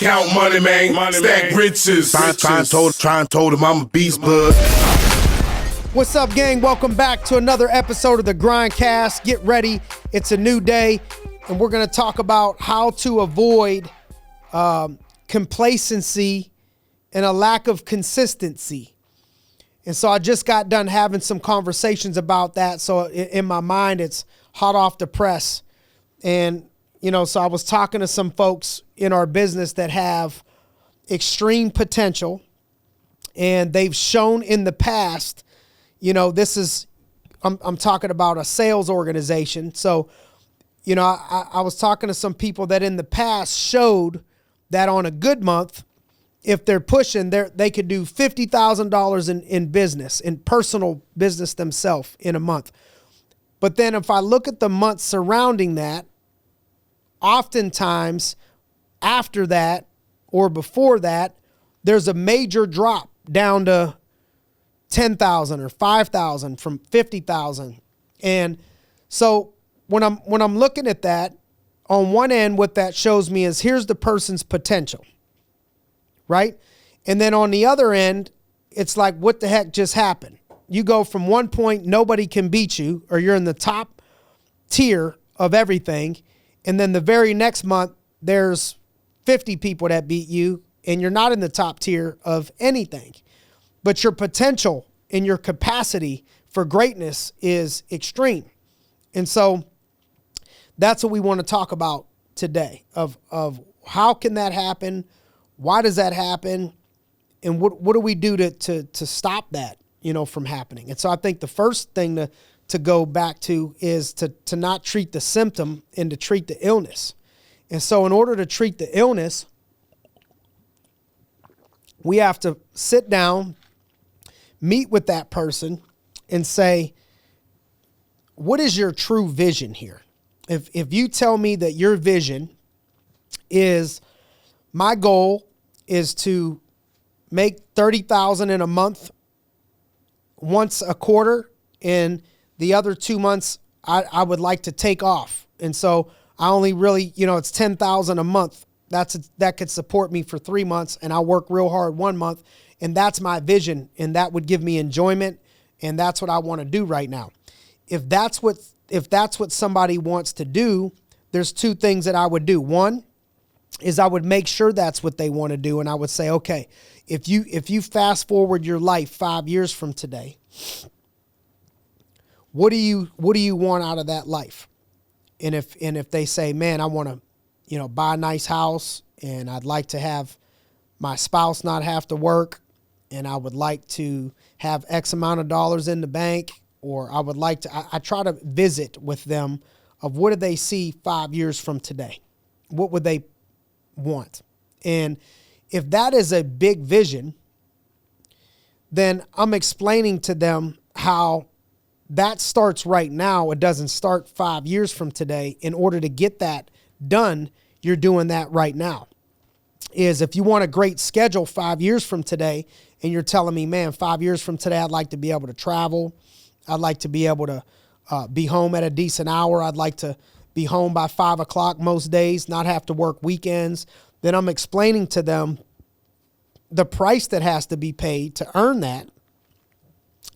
Count money, man. Stack riches. Try and told him I'm a beast, bud. What's up, gang? Welcome back to another episode of the GRINDcast. Get ready. It's a new day, and we're going to talk about how to avoid complacency and a lack of consistency. And so I just got done having some conversations about that. So in my mind, it's hot off the press. And, so I was talking to some folks in our business that have extreme potential, and they've shown in the past, I'm talking about a sales organization. So, I was talking to some people that in the past showed that on a good month, if they're pushing, they could do $50,000 in business, in personal business themselves in a month. But then if I look at the months surrounding that, oftentimes after that or before that, there's a major drop down to 10,000 or 5,000 from 50,000. And so when I'm looking at that, on one end, what that shows me is here's the person's potential, right? And then on the other end, it's like, what the heck just happened? You go from one point, nobody can beat you, or you're in the top tier of everything. And then the very next month, there's 50 people that beat you, and you're not in the top tier of anything. But your potential and your capacity for greatness is extreme. And so that's what we want to talk about today, of how can that happen? Why does that happen? And what do we do to stop that, from happening? And so I think the first thing to go back to is to not treat the symptom and to treat the illness. And so in order to treat the illness, we have to sit down, meet with that person and say, what is your true vision here? If you tell me that your vision is, my goal is to make $30,000 in a month once a quarter, and the other 2 months I would like to take off. And so I only really, it's 10,000 a month. That could support me for 3 months, and I work real hard 1 month, and that's my vision, and that would give me enjoyment, and that's what I want to do right now. If that's what somebody wants to do, there's two things that I would do. One is I would make sure that's what they want to do, and I would say, okay, if you fast forward your life 5 years from today, what do you want out of that life? And if they say, man, I want to, buy a nice house, and I'd like to have my spouse not have to work, and I would like to have X amount of dollars in the bank, or I would like to, I try to visit with them of what do they see 5 years from today? What would they want? And if that is a big vision, then I'm explaining to them how that starts right now. It doesn't start 5 years from today. In order to get that done, you're doing that right now. Is if you want a great schedule 5 years from today, and you're telling me, man, 5 years from today, I'd like to be able to travel. I'd like to be able to be home at a decent hour. I'd like to be home by 5 o'clock most days, not have to work weekends. Then I'm explaining to them the price that has to be paid to earn that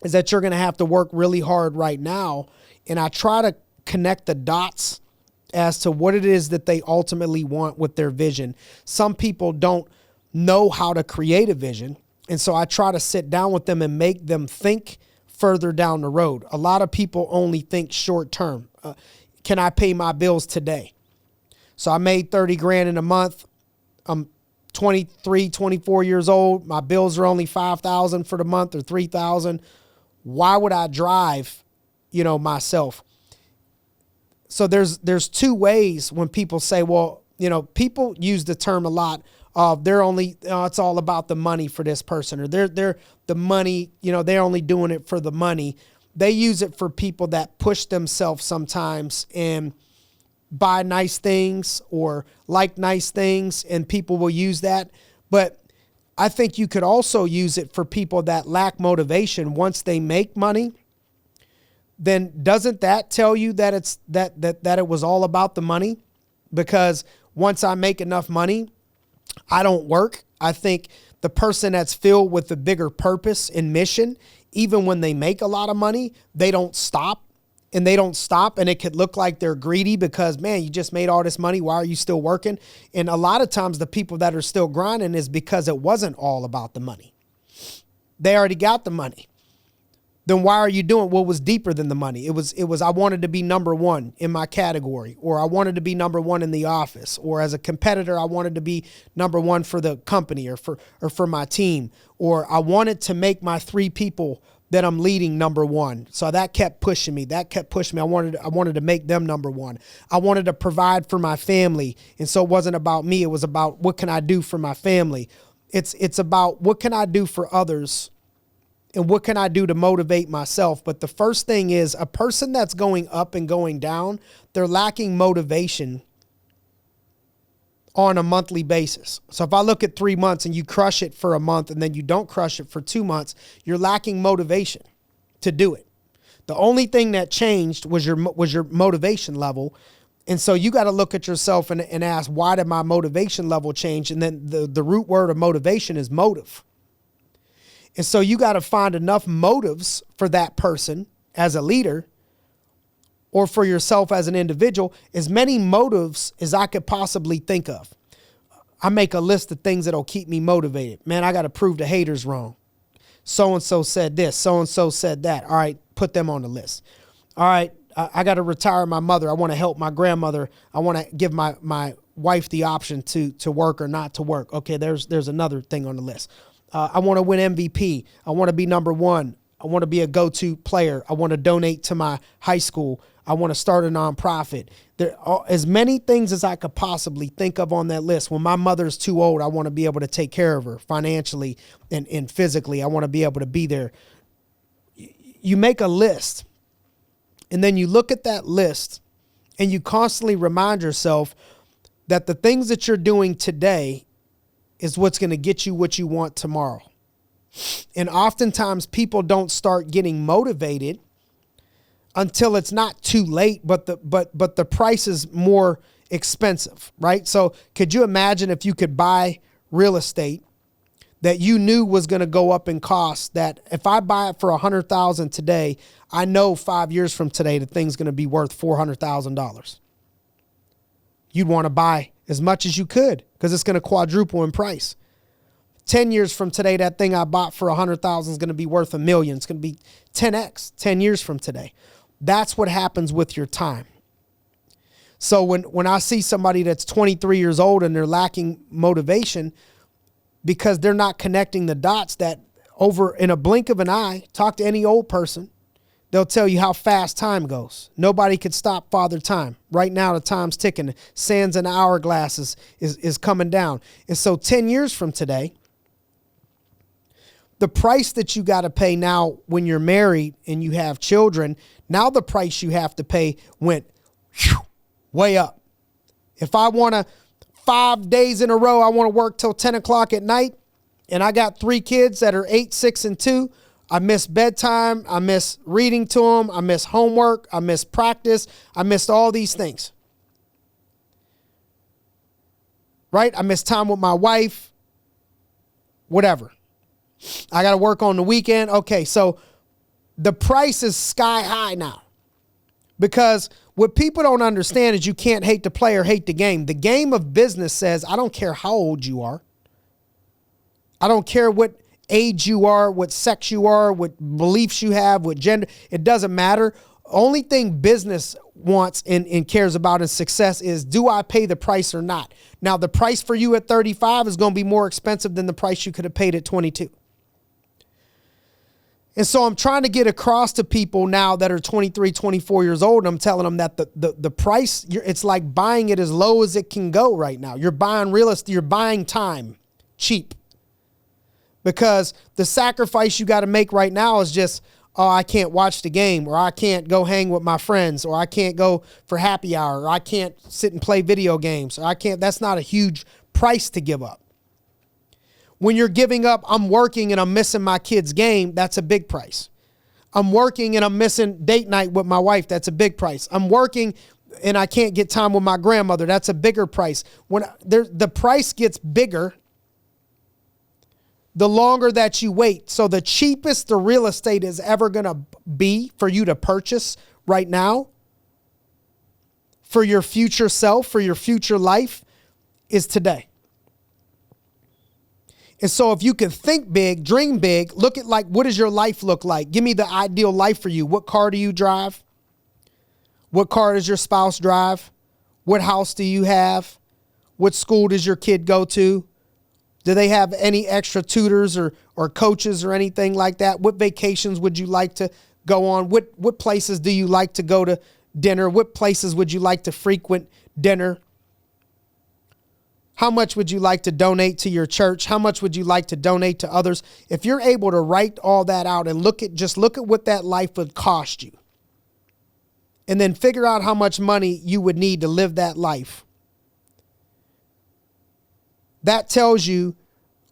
is that you're going to have to work really hard right now. And I try to connect the dots as to what it is that they ultimately want with their vision. Some people don't know how to create a vision. And so I try to sit down with them and make them think further down the road. A lot of people only think short term. Can I pay my bills today? So I made 30 grand in a month. I'm 23, 24 years old. My bills are only 5,000 for the month or 3,000. Why would I drive, myself? So there's two ways when people say, well, people use the term a lot of they're only, it's all about the money for this person, or they're the money, they're only doing it for the money. They use it for people that push themselves sometimes and buy nice things or like nice things, and people will use that. But I think you could also use it for people that lack motivation once they make money. Then doesn't that tell you that it's that it was all about the money? Because once I make enough money, I don't work. I think the person that's filled with a bigger purpose and mission, even when they make a lot of money, they don't stop. And they don't stop, and it could look like they're greedy because, man, you just made all this money. Why are you still working? And a lot of times the people that are still grinding is because it wasn't all about the money. They already got the money. Then why are you doing what was deeper than the money? It was I wanted to be number one in my category, or I wanted to be number one in the office, or as a competitor, I wanted to be number one for the company or for my team, or I wanted to make my 3 people that I'm leading number one. So that kept pushing me. I wanted to make them number one. I wanted to provide for my family. And so it wasn't about me. It was about what can I do for my family? It's about what can I do for others and what can I do to motivate myself? But the first thing is a person that's going up and going down, they're lacking motivation on a monthly basis. So if I look at 3 months and you crush it for a month and then you don't crush it for 2 months, you're lacking motivation to do it. The only thing that changed was your motivation level. And so you got to look at yourself and ask, why did my motivation level change? And then the root word of motivation is motive. And so you got to find enough motives for that person as a leader or for yourself as an individual, as many motives as I could possibly think of. I make a list of things that'll keep me motivated. Man, I got to prove the haters wrong. So-and-so said this, so-and-so said that. All right, put them on the list. All right, I got to retire my mother. I want to help my grandmother. I want to give my wife the option to work or not to work. Okay, there's another thing on the list. I want to win MVP. I want to be number one. I want to be a go-to player. I want to donate to my high school. I want to start a nonprofit. There are as many things as I could possibly think of on that list. When my mother's too old, I want to be able to take care of her financially and physically. I want to be able to be there. You make a list, and then you look at that list, and you constantly remind yourself that the things that you're doing today is what's going to get you what you want tomorrow. And oftentimes people don't start getting motivated until it's not too late, but the price is more expensive, right? So could you imagine if you could buy real estate that you knew was going to go up in cost, that if I buy it for $100,000 today, I know 5 years from today, the thing's going to be worth $400,000. You'd want to buy as much as you could because it's going to quadruple in price. 10 years from today, that thing I bought for $100,000 is going to be worth $1 million. It's going to be 10x 10 years from today. That's what happens with your time. So when I see somebody that's 23 years old and they're lacking motivation because they're not connecting the dots, that over in a blink of an eye, talk to any old person, they'll tell you how fast time goes. Nobody could stop Father Time. Right now, the time's ticking. Sands in the hourglass is coming down. And so 10 years from today, the price that you got to pay now when you're married and you have children, now the price you have to pay went way up. If I want to 5 days in a row, I want to work till 10 o'clock at night, and I got 3 kids that are 8, 6, and 2, I miss bedtime, I miss reading to them, I miss homework, I miss practice, I missed all these things. Right? I miss time with my wife, whatever. I got to work on the weekend. Okay, so the price is sky high now. Because what people don't understand is you can't hate the player, hate the game. The game of business says, I don't care how old you are. I don't care what age you are, what sex you are, what beliefs you have, what gender. It doesn't matter. Only thing business wants and cares about in success is, do I pay the price or not? Now, the price for you at 35 is going to be more expensive than the price you could have paid at 22. And so I'm trying to get across to people now that are 23, 24 years old. And I'm telling them that the price, it's like buying it as low as it can go right now. You're buying real estate, you're buying time cheap. Because the sacrifice you got to make right now is just, oh, I can't watch the game, or I can't go hang with my friends, or I can't go for happy hour, or I can't sit and play video games, or I can't. That's not a huge price to give up. When you're giving up, I'm working and I'm missing my kid's game, that's a big price. I'm working and I'm missing date night with my wife, that's a big price. I'm working and I can't get time with my grandmother. That's a bigger price. When the price gets bigger, the longer that you wait. So the cheapest the real estate is ever going to be for you to purchase right now, for your future self, for your future life, is today. And so if you can think big, dream big, look at like, what does your life look like? Give me the ideal life for you. What car do you drive? What car does your spouse drive? What house do you have? What school does your kid go to? Do they have any extra tutors or coaches or anything like that? What vacations would you like to go on? What places do you like to go to dinner? What places would you like to frequent dinner? How much would you like to donate to your church? How much would you like to donate to others? If you're able to write all that out and look at what that life would cost you, and then figure out how much money you would need to live that life, that tells you,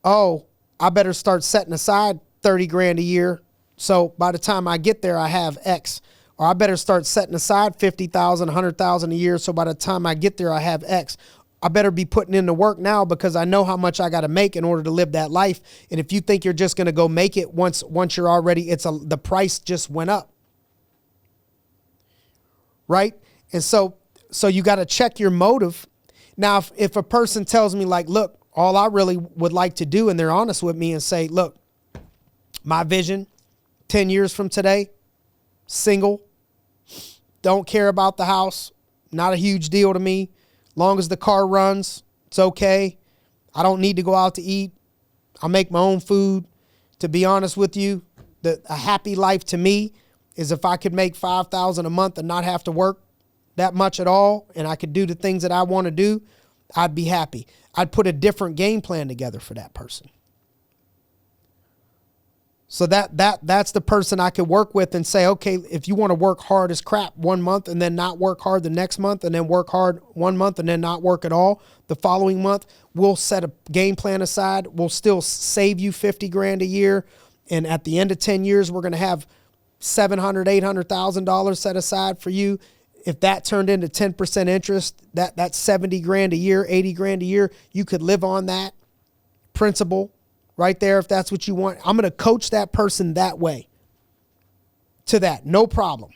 oh, I better start setting aside 30 grand a year. So by the time I get there, I have X. Or I better start setting aside 50,000, 100,000 a year. So by the time I get there, I have X. I better be putting in the work now because I know how much I got to make in order to live that life. And if you think you're just going to go make it once you're already, the price just went up. Right? And so you got to check your motive. Now, if a person tells me like, look, all I really would like to do, and they're honest with me and say, look, my vision 10 years from today, single, don't care about the house, not a huge deal to me. Long as the car runs, it's okay. I don't need to go out to eat. I make my own food. To be honest with you, a happy life to me is if I could make $5,000 a month and not have to work that much at all, and I could do the things that I want to do, I'd be happy. I'd put a different game plan together for that person. So that's the person I could work with and say, okay, if you want to work hard as crap 1 month and then not work hard the next month and then work hard 1 month and then not work at all the following month, we'll set a game plan aside. We'll still save you 50 grand a year. And at the end of 10 years, we're going to have $700,000, $800,000 set aside for you. If that turned into 10% interest, that's 70 grand a year, 80 grand a year. You could live on that principal right there if that's what you want. I'm going to coach that person that way to that. No problem.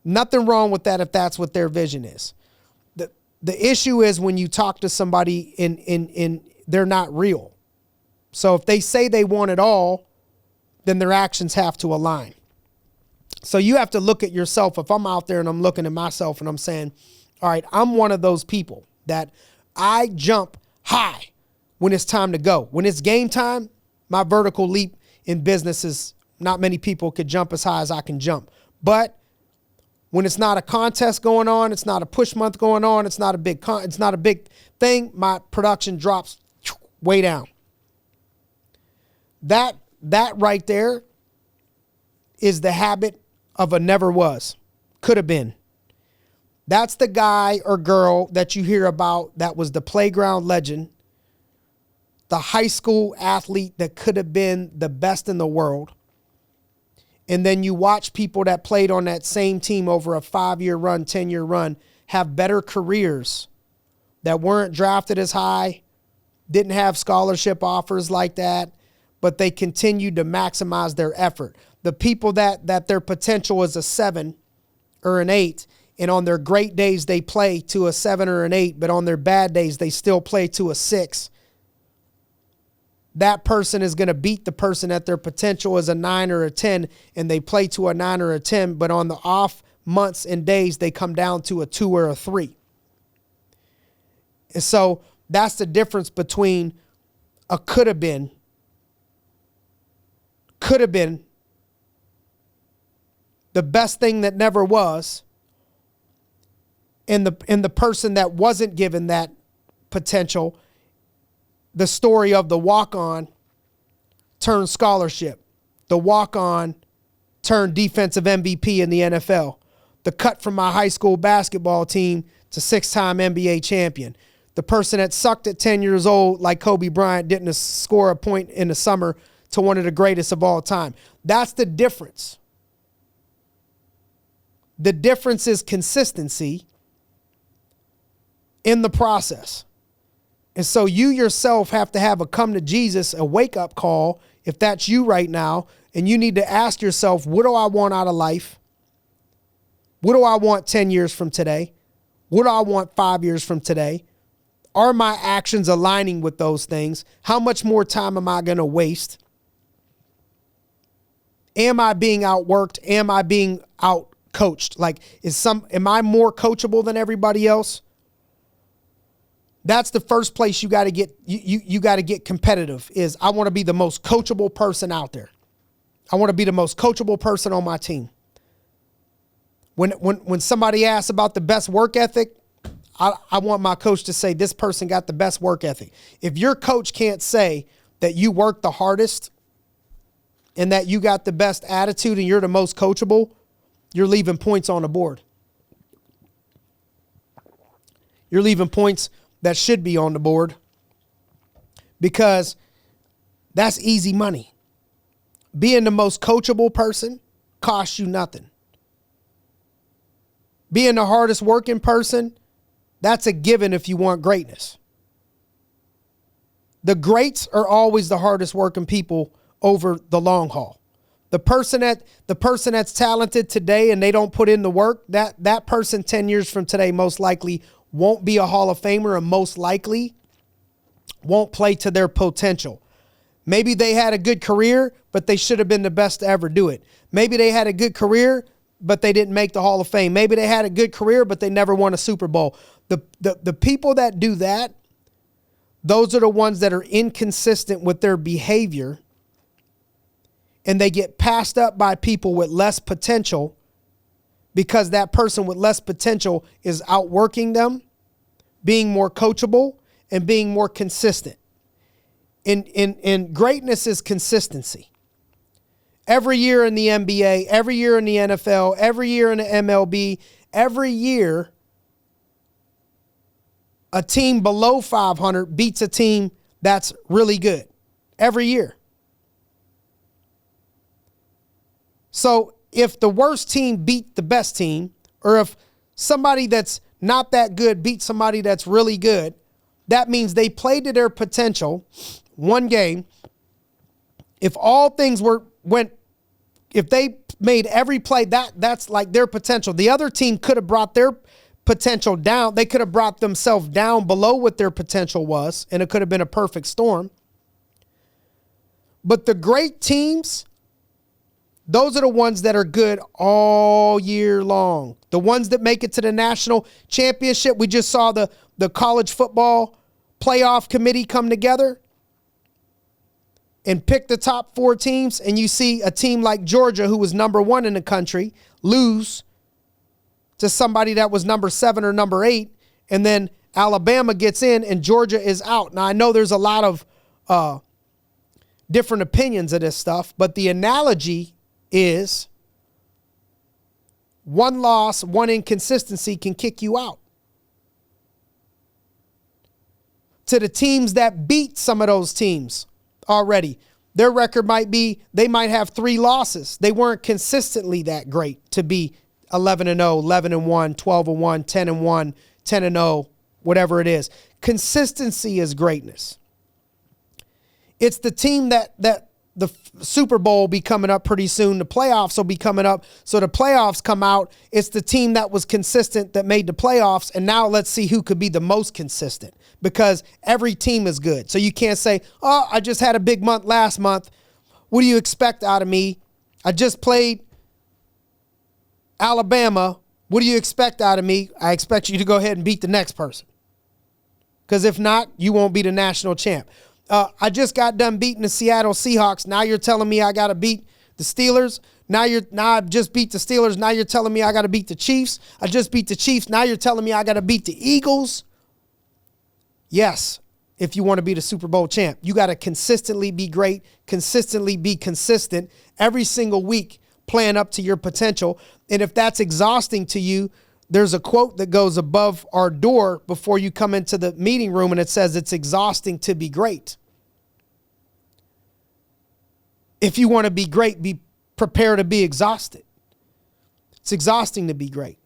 Nothing wrong with that if that's what their vision is. The issue is when you talk to somebody in they're not real. So if they say they want it all, then their actions have to align. So you have to look at yourself. If I'm out there and I'm looking at myself and I'm saying, all right, I'm one of those people that I jump high when it's time to go. When it's game time, my vertical leap in business is not many people could jump as high as I can jump. But when it's not a contest going on, it's not a push month going on, it's not a big thing, my production drops way down. That right there is the habit of a never was, could have been. That's the guy or girl that you hear about that was the playground legend, the high school athlete that could have been the best in the world. And then you watch people that played on that same team over a 5-year run, 10-year run, have better careers that weren't drafted as high, didn't have scholarship offers like that, but they continued to maximize their effort. The people that their potential is a 7 or an 8, and on their great days they play to a 7 or an 8, but on their bad days they still play to a 6. That person is going to beat the person at their potential is a 9 or a 10, and they play to a 9 or a 10, but on the off months and days, they come down to a 2 or a 3. And so that's the difference between a could have been, the best thing that never was, and the person that wasn't given that potential. The story of the walk-on turned scholarship. The walk-on turned defensive MVP in the NFL. The cut from my high school basketball team to 6-time NBA champion. The person that sucked at 10 years old like Kobe Bryant didn't score a point in the summer to one of the greatest of all time. That's the difference. The difference is consistency in the process. And so you yourself have to have a come to Jesus, a wake up call, if that's you right now, and you need to ask yourself, what do I want out of life? What do I want 10 years from today? What do I want 5 years from today? Are my actions aligning with those things? How much more time am I going to waste? Am I being outworked? Am I being out coached? Like, am I more coachable than everybody else? That's the first place you got to get, you got to get competitive is I want to be the most coachable person out there. I want to be the most coachable person on my team. When somebody asks about the best work ethic, I want my coach to say this person got the best work ethic. If your coach can't say that you work the hardest and that you got the best attitude and you're the most coachable, you're leaving points on the board. You're leaving points that should be on the board because that's easy money. Being the most coachable person costs you nothing. Being the hardest working person, that's a given if you want greatness. The greats are always the hardest working people over the long haul. The person that's talented today and they don't put in the work, that person 10 years from today most likely won't be a Hall of Famer and most likely won't play to their potential. Maybe they had a good career, but they should have been the best to ever do it. Maybe they had a good career, but they didn't make the Hall of Fame. Maybe they had a good career, but they never won a Super Bowl. The people that do that, those are the ones that are inconsistent with their behavior, and they get passed up by people with less potential because that person with less potential is outworking them, being more coachable, and being more consistent. And greatness is consistency. Every year in the NBA, every year in the NFL, every year in the MLB, every year a team below 500 beats a team that's really good. Every year. So if the worst team beat the best team, or if somebody that's not that good beats somebody that's really good, that means they played to their potential one game. If all things if they made every play, that's like their potential. The other team could have brought their potential down. They could have brought themselves down below what their potential was, and it could have been a perfect storm. But the great teams, those are the ones that are good all year long. The ones that make it to the national championship. We just saw the college football playoff committee come together and pick the top 4 teams, and you see a team like Georgia, who was number 1 in the country, lose to somebody that was number 7 or number 8, and then Alabama gets in and Georgia is out. Now, I know there's a lot of different opinions of this stuff, but the analogy is one loss, one inconsistency can kick you out. To the teams that beat some of those teams already, their record might be, they might have 3 losses. They weren't consistently that great to be 11-0, 11-1, 12-1, 10-1, 10-0, whatever it is. Consistency is greatness. It's the team that the Super Bowl will be coming up pretty soon. The playoffs will be coming up. So the playoffs come out. It's the team that was consistent that made the playoffs. And now let's see who could be the most consistent, because every team is good. So you can't say, oh, I just had a big month last month. What do you expect out of me? I just played Alabama. What do you expect out of me? I expect you to go ahead and beat the next person. Because if not, you won't be the national champ. I just got done beating the Seattle Seahawks. Now you're telling me I got to beat the Steelers. Now I've just beat the Steelers. Now you're telling me I got to beat the Chiefs. I just beat the Chiefs. Now you're telling me I got to beat the Eagles. Yes, if you want to be the Super Bowl champ, you got to consistently be great, consistently be consistent every single week, playing up to your potential. And if that's exhausting to you, there's a quote that goes above our door before you come into the meeting room, and it says it's exhausting to be great. If you want to be great, be prepared to be exhausted. It's exhausting to be great.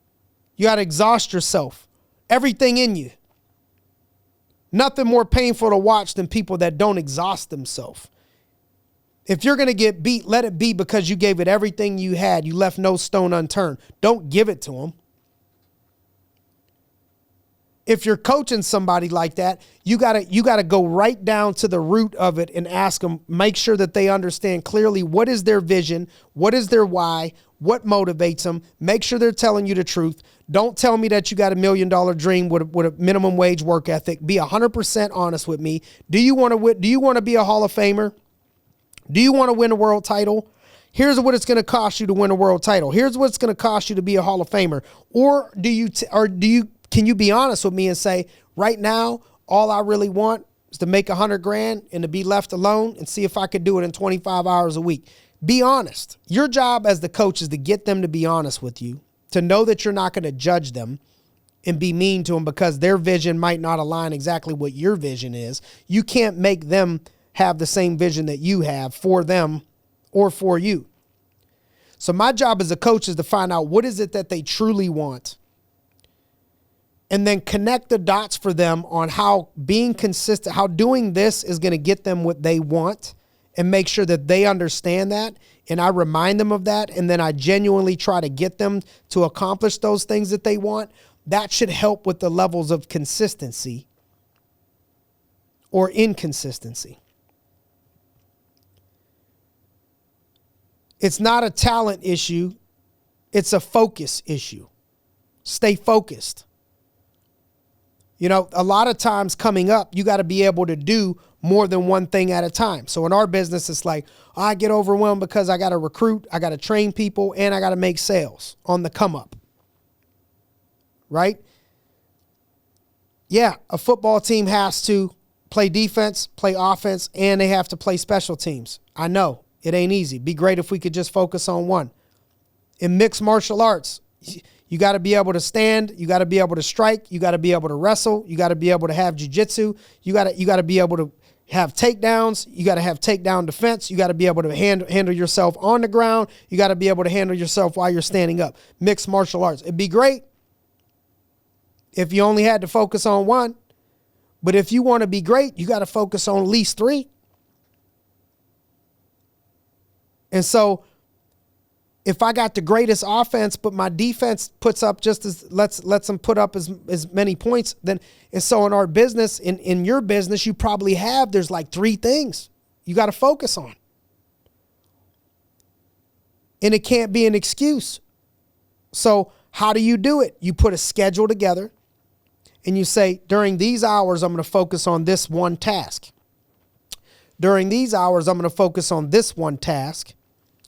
You got to exhaust yourself, everything in you. Nothing more painful to watch than people that don't exhaust themselves. If you're going to get beat, let it be because you gave it everything you had. You left no stone unturned. Don't give it to them. If you're coaching somebody like that, you gotta go right down to the root of it and ask them, make sure that they understand clearly what is their vision, what is their why, what motivates them. Make sure they're telling you the truth. Don't tell me that you got $1 million dream with a minimum wage work ethic. Be 100% honest with me. Do you want to be a Hall of Famer? Do you want to win a world title? Here's what it's going to cost you to win a world title. Here's what it's going to cost you to be a Hall of Famer. Or can you be honest with me and say, right now, all I really want is to make $100,000 and to be left alone and see if I could do it in 25 hours a week. Be honest. Your job as the coach is to get them to be honest with you, to know that you're not going to judge them and be mean to them because their vision might not align exactly what your vision is. You can't make them have the same vision that you have for them or for you. So my job as a coach is to find out what is it that they truly want, and then connect the dots for them on how being consistent, how doing this is going to get them what they want, and make sure that they understand that. And I remind them of that. And then I genuinely try to get them to accomplish those things that they want. That should help with the levels of consistency or inconsistency. It's not a talent issue. It's a focus issue. Stay focused. You know, a lot of times coming up, you got to be able to do more than one thing at a time. So in our business, it's like, I get overwhelmed because I got to recruit, I got to train people, and I got to make sales on the come up. Right? Yeah, a football team has to play defense, play offense, and they have to play special teams. I know it ain't easy. Be great if we could just focus on one. In mixed martial arts, you got to be able to stand. You got to be able to strike. You got to be able to wrestle. You got to be able to have jiu-jitsu. You got to be able to have takedowns. You got to have takedown defense. You got to be able to handle yourself on the ground. You got to be able to handle yourself while you're standing up. Mixed martial arts. It'd be great if you only had to focus on one. But if you want to be great, you got to focus on at least three. And so if I got the greatest offense, but my defense puts up just as lets them put up as many points, then, and so in our business, in your business, you probably there's like three things you got to focus on. And it can't be an excuse. So how do you do it? You put a schedule together and you say, during these hours, I'm going to focus on this one task. During these hours, I'm going to focus on this one task.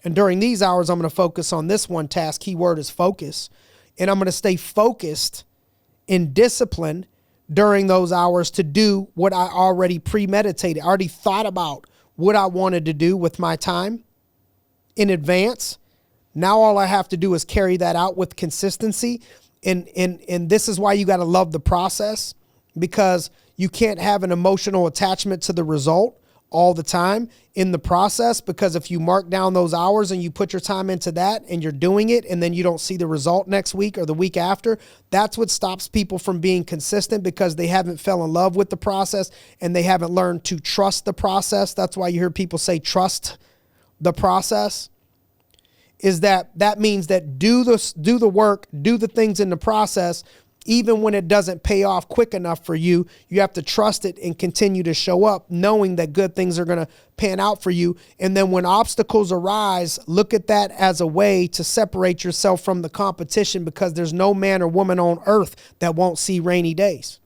And during these hours, I'm going to focus on this one task. Keyword is focus. And I'm going to stay focused and disciplined during those hours to do what I already premeditated. I already thought about what I wanted to do with my time in advance. Now all I have to do is carry that out with consistency. And this is why you got to love the process, because you can't have an emotional attachment to the result all the time in the process, because if you mark down those hours and you put your time into that and you're doing it and then you don't see the result next week or the week after, that's what stops people from being consistent, because they haven't fell in love with the process and they haven't learned to trust the process. That's why you hear people say trust the process. Is that means that do the work, do the things in the process. Even when it doesn't pay off quick enough for you, you have to trust it and continue to show up, knowing that good things are going to pan out for you. And then when obstacles arise, look at that as a way to separate yourself from the competition, because there's no man or woman on earth that won't see rainy days.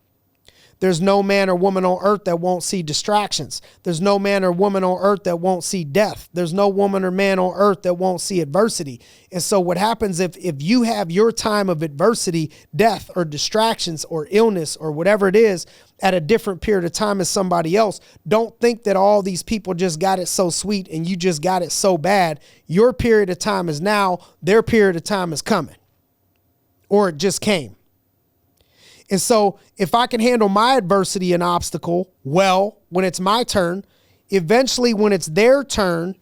There's no man or woman on earth that won't see distractions. There's no man or woman on earth that won't see death. There's no woman or man on earth that won't see adversity. And so what happens if you have your time of adversity, death or distractions or illness or whatever it is at a different period of time as somebody else, don't think that all these people just got it so sweet and you just got it so bad. Your period of time is now, their period of time is coming, or it just came. And so if I can handle my adversity and obstacle well when it's my turn, eventually when it's their turn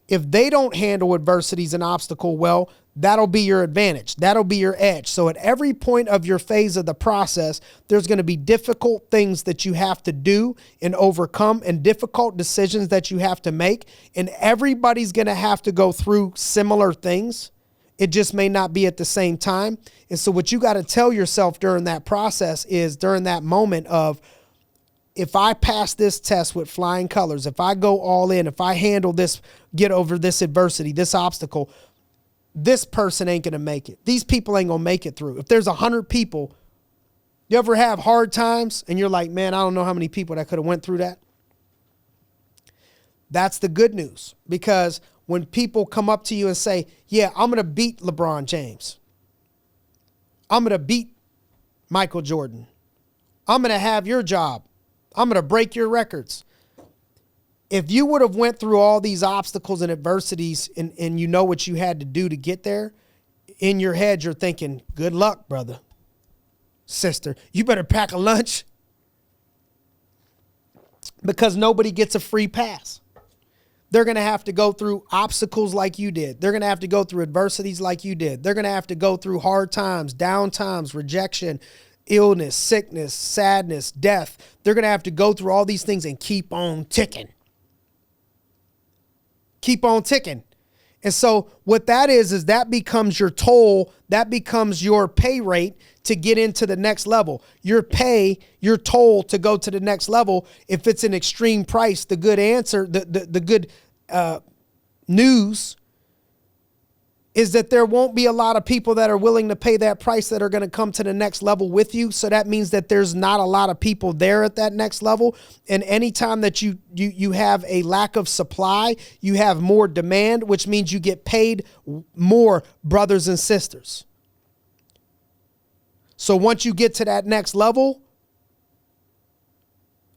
If they don't handle adversities and obstacle well, that'll be your advantage. That'll be your edge. So at every point of your phase of the process, there's going to be difficult things that you have to do and overcome and difficult decisions that you have to make. And everybody's going to have to go through similar things. It just may not be at the same time. And so what you got to tell yourself during that process is, during that moment of, if I pass this test with flying colors, if I go all in, if I handle this, get over this adversity, this obstacle, this person ain't going to make it. These people ain't going to make it through. If there's 100 people, you ever have hard times and you're like, man, I don't know how many people that could have went through that. That's the good news, because when people come up to you and say, yeah, I'm going to beat LeBron James, I'm going to beat Michael Jordan, I'm going to have your job, I'm going to break your records. If you would have went through all these obstacles and adversities and you know what you had to do to get there, in your head you're thinking, good luck, brother, sister. You better pack a lunch, because nobody gets a free pass. They're going to have to go through obstacles like you did. They're going to have to go through adversities like you did. They're going to have to go through hard times, down times, rejection, illness, sickness, sadness, death. They're going to have to go through all these things and keep on ticking. Keep on ticking. And so what that is that becomes your toll. That becomes your pay rate to get into the next level. Your pay, your toll to go to the next level. If it's an extreme price, the good answer, the good news is that there won't be a lot of people that are willing to pay that price that are going to come to the next level with you. So that means that there's not a lot of people there at that next level. And anytime that you have a lack of supply, you have more demand, which means you get paid more, brothers and sisters. So once you get to that next level,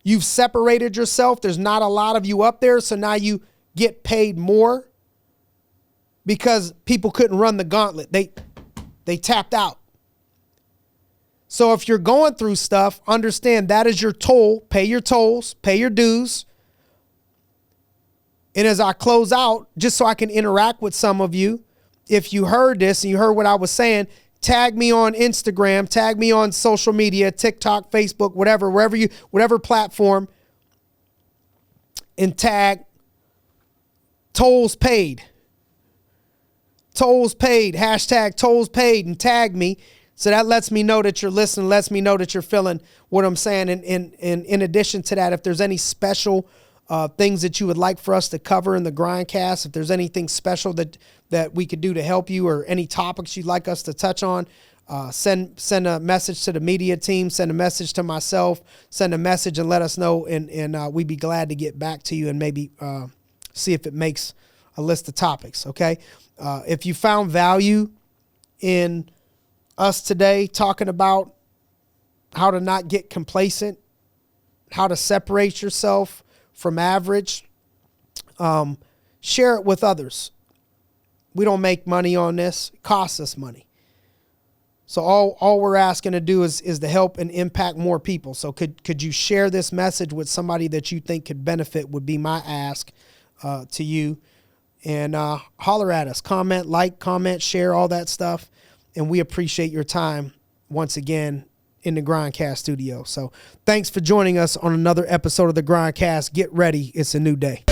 you've separated yourself. There's not a lot of you up there. So now you get paid more, because people couldn't run the gauntlet. They tapped out. So if you're going through stuff, understand that is your toll. Pay your tolls, pay your dues. And as I close out, just so I can interact with some of you, if you heard this and you heard what I was saying, tag me on Instagram, tag me on social media, TikTok, Facebook, whatever, whatever platform, and tag tolls paid. Tolls paid, hashtag tolls paid, and tag me. So that lets me know that you're listening, lets me know that you're feeling what I'm saying. And in addition to that, if there's any special things that you would like for us to cover in the GRINDcast, if there's anything special that we could do to help you, or any topics you'd like us to touch on, send a message to the media team, send a message to myself, send a message and let us know. And we'd be glad to get back to you and maybe see if it makes a list of topics. Okay. If you found value in us today talking about how to not get complacent, how to separate yourself from average, share it with others. We don't make money on this. It costs us money. So all we're asking to do is to help and impact more people. So could you share this message with somebody that you think could benefit, would be my ask to you. And holler at us, comment, share, all that stuff. And we appreciate your time once again in the GRINDcast studio. So thanks for joining us on another episode of the GRINDcast. Get ready. It's a new day.